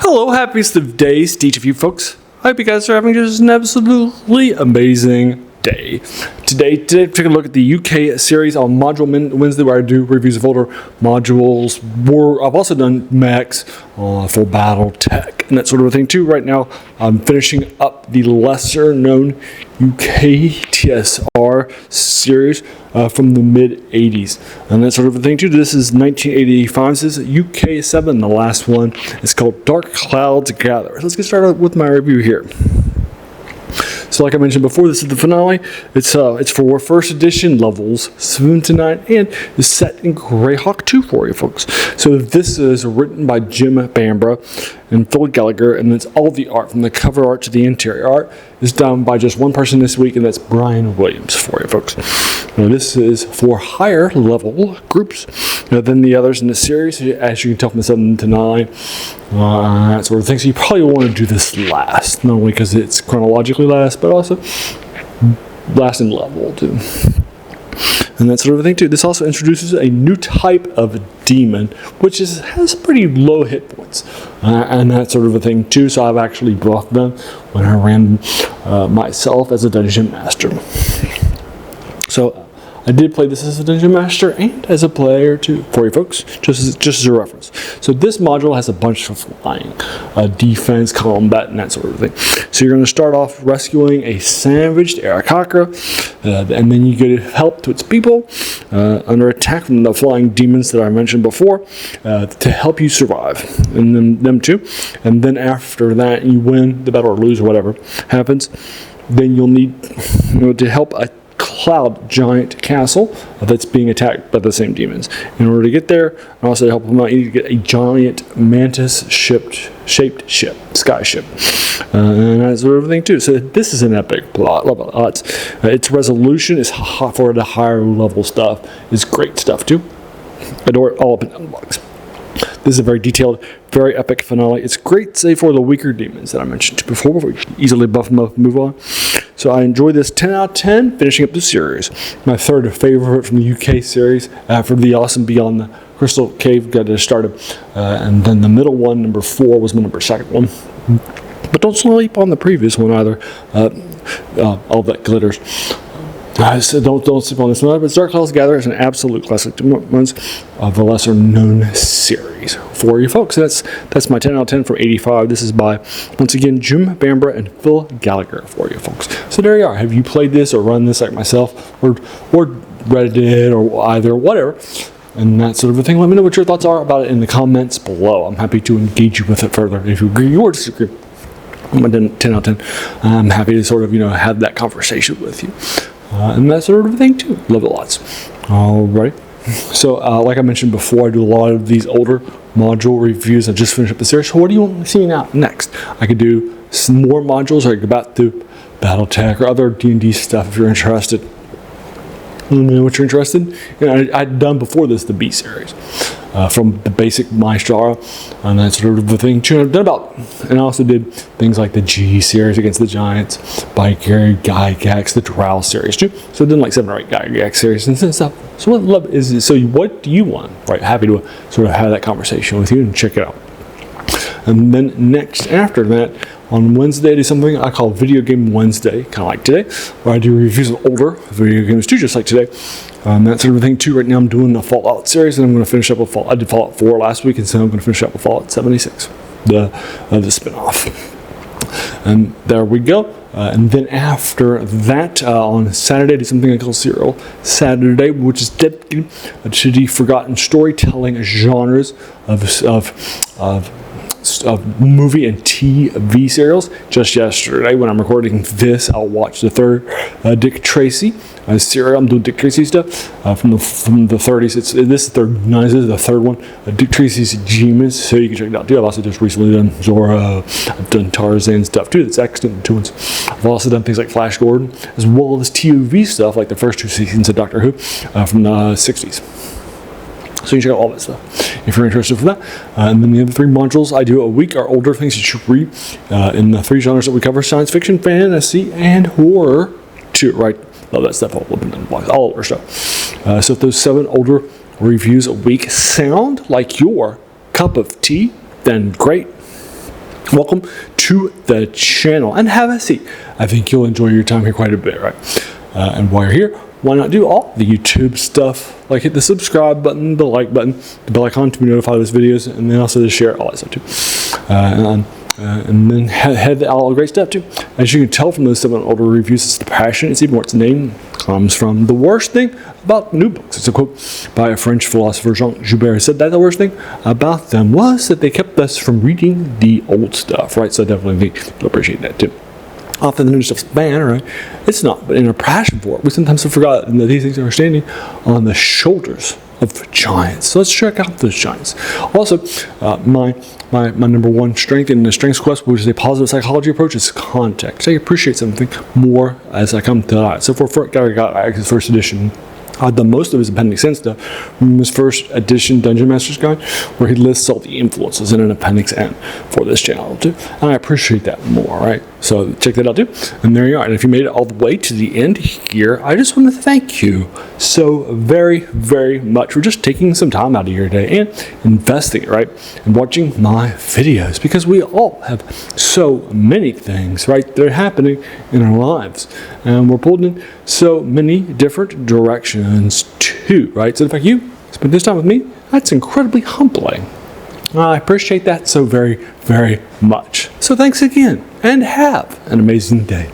Hello, happiest of days to each of you folks. I hope you guys are having just an absolutely amazing day. Today, take a look at the UK series on Module Wednesday, where I do reviews of older modules. I've also done mechs for battle tech and that sort of thing too. Right now, I'm finishing up the lesser known UK TSR series from the mid-80s and that sort of thing too. This is 1985. This is UK7. The last one is called Dark Clouds Gather. Let's get started with my review here. So like I mentioned before, this is the finale. It's for first edition levels 7 to 9 and is set in Greyhawk 2 for you folks. So this is written by Bambra and Phil Gallagher, and it's all the art from the cover art to the interior art is done by just one person this week, and that's Brian Willaims for you folks. Now this is for higher level groups than the others in the series, as you can tell from the 7 to 9, that sort of thing. So you probably want to do this last, not only because it's chronologically last, but also last in level too. And that sort of thing too. This also introduces a new type of demon, which has pretty low hit points, and that sort of a thing too. So I've actually brought them when I ran myself as a dungeon master. So I did play this as a dungeon master and as a player too, for you folks, just as a reference. So this module has a bunch of flying, defense, combat, and that sort of thing. So you're going to start off rescuing a savaged Arakakra, and then you get help to its people under attack from the flying demons that I mentioned before to help you survive, and then them too. And then after that, you win the battle or lose or whatever happens. Then you'll need to help a cloud giant castle that's being attacked by the same demons. In order to get there and also to help them out, you need to get a giant mantis shaped ship, sky ship, and that sort of thing too. So this is an epic plot. Its resolution is for the higher level stuff is great stuff too. Adore it all up and down the box. This is a very detailed, very epic finale. It's great, say, for the weaker demons that I mentioned before we easily buff them up and move on. So I enjoyed this 10 out of 10, finishing up the series. My third favorite from the UK series after the awesome Beyond the Crystal Cave got started. And then the middle one, number 4, was my second one. But don't sleep on the previous one either. All that glitters. So don't sleep on this one. But Dark Clouds Gather is an absolute classic ones of the lesser known series for you folks. That's my 10 out of 10 from 85. This is by, once again, Bambra and Phil Gallagher for you folks. So there you are. Have you played this or run this like myself, or read it, or either, whatever, and that sort of a thing? Let me know what your thoughts are about it in the comments below. I'm happy to engage you with it further. If you agree or disagree, I'm a 10 out of 10. I'm happy to sort of have that conversation with you. And that sort of thing too. Love it lots. Alright. So, like I mentioned before, I do a lot of these older module reviews. I just finished up the series. So what do you want to see next? I could do some more modules, or I could go back to BattleTech or other D&D stuff if you're interested. Let me know what you're interested in. I'd done before this the B series. From the basic Maestro and that sort of the thing too. I've done about, and I also did things like the G series against the Giants by Gary Gygax, the Drow series too. So I've done like 7 or 8 Gygax series and stuff. So what love is it? So what do you want? Right, happy to sort of have that conversation with you and check it out. And then next after that, on Wednesday, I do something I call Video Game Wednesday, kind of like today, where I do reviews of older video games too, just like today. That sort of thing too. Right now I'm doing the Fallout series, and I'm going to finish up with I did Fallout 4 last week, and so I'm going to finish up with Fallout 76, the spin-off. And there we go. And then after that, on Saturday, I do something I call Serial Saturday, which is dedicated to the forgotten storytelling genres of movie and TV serials. Just yesterday, when I'm recording this, I'll watch the third Dick Tracy serial. I'm doing Dick Tracy stuff from the 30s. This is the third one. Dick Tracy's Genius, so you can check it out too. I've also just recently done Zorro. I've done Tarzan stuff too. That's excellent. 2 ones. I've also done things like Flash Gordon, as well as TV stuff like the first 2 seasons of Doctor Who from the 60s. So you can check out all that stuff if you're interested for that. And then the other 3 modules I do a week are older things that you should read in the 3 genres that we cover: science fiction, fantasy, and horror too, right? Love that stuff, all over stuff. So if those 7 older reviews a week sound like your cup of tea, then great. welcome to the channel and have a seat. I think you'll enjoy your time here quite a bit, right? And while you're here, why not do all the YouTube stuff, like hit the subscribe button, the like button, the bell icon to be notified of those videos, and then also to share all that stuff too. And then head all the great stuff too. As you can tell from those 7 older reviews, it's the passion. It's even where its name comes from. The worst thing about new books, it's a quote by a French philosopher, Jean Joubert, said that the worst thing about them was that they kept us from reading the old stuff, right? So I definitely think you'll appreciate that too. Often the new stuff's banned, right? It's not, but in our passion for it, we sometimes have forgotten that these things are standing on the shoulders of giants. So let's check out those giants. Also, my number one strength in the Strengths Quest, which is a positive psychology approach, is context. I appreciate something more as I come to that. So for Gallagher's first edition, the most of his appendix N stuff from his first edition Dungeon Master's Guide, where he lists all the influences in an appendix N for this channel too, and I appreciate that more, right? So check that out too, and there you are. And if you made it all the way to the end here, I just want to thank you so very, very much for just taking some time out of your day and investing it, right, and watching my videos, because we all have so many things, right, that are happening in our lives, and we're pulled in so many different directions too, right? So the fact you spent this time with me, that's incredibly humbling. I appreciate that so very, very much. So thanks again, and have an amazing day.